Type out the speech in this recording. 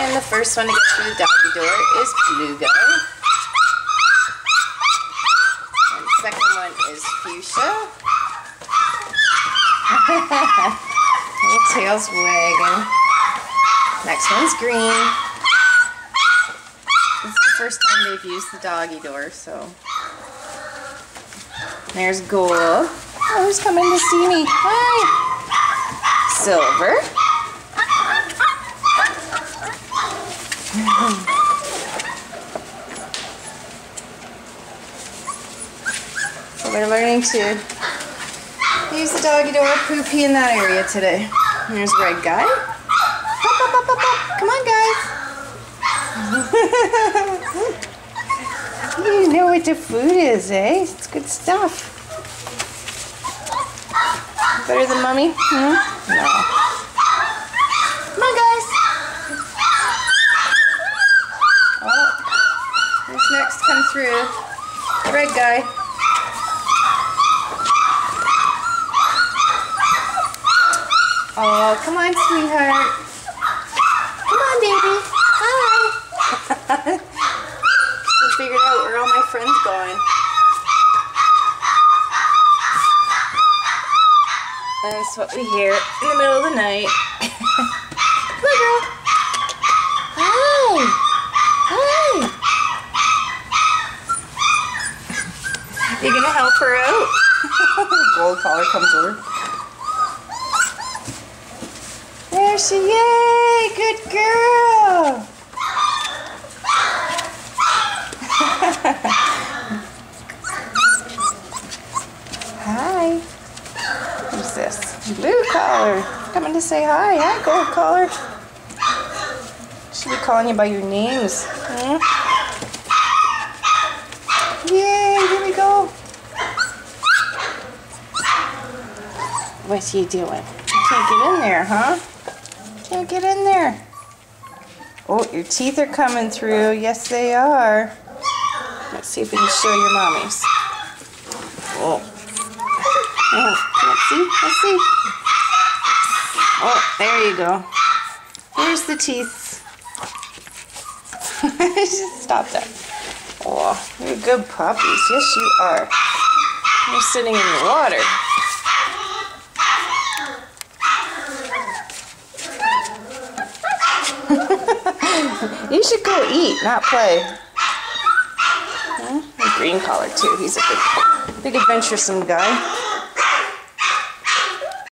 And the first one to get through the doggy door is Plugo. And the second one is Fuchsia. Little tail's wagging. Next one's Green. This is the first time they've used the doggy door, so. There's Gold. Oh, who's coming to see me? Hi. Silver. So they're learning to use the doggy door, poopy in that area today. There's Red Guy. Up, up, up, up, up. Come on, guys. You know what the food is, eh? It's good stuff. Better than Mommy? Hmm? No. Come on, guys. Oh, who's next? Come through. Red Guy. Oh, come on, sweetheart. Come on, baby. Hi. Just figured out where all my friends going. That's what we hear in the middle of the night. Come on, girl. Hi. Hi. You gonna help her out? Gold collar comes over. There she is. Yay, good girl. Hi. Who's this? Blue collar. Coming to say hi. Hi, Gold collar. Should be calling you by your names. Hmm? Yay, here we go. What's he doing? You can't get in there, huh? Can't get in there. Oh, your teeth are coming through. Yes, they are. Let's see if we can show your mommies. Oh. Oh, let's see. Let's see. Oh, there you go. Here's the teeth. Just stop that. Oh, you're good puppies. Yes, you are. You're sitting in the water. You should go eat, not play. Huh? Green collar too. He's a big adventuresome guy.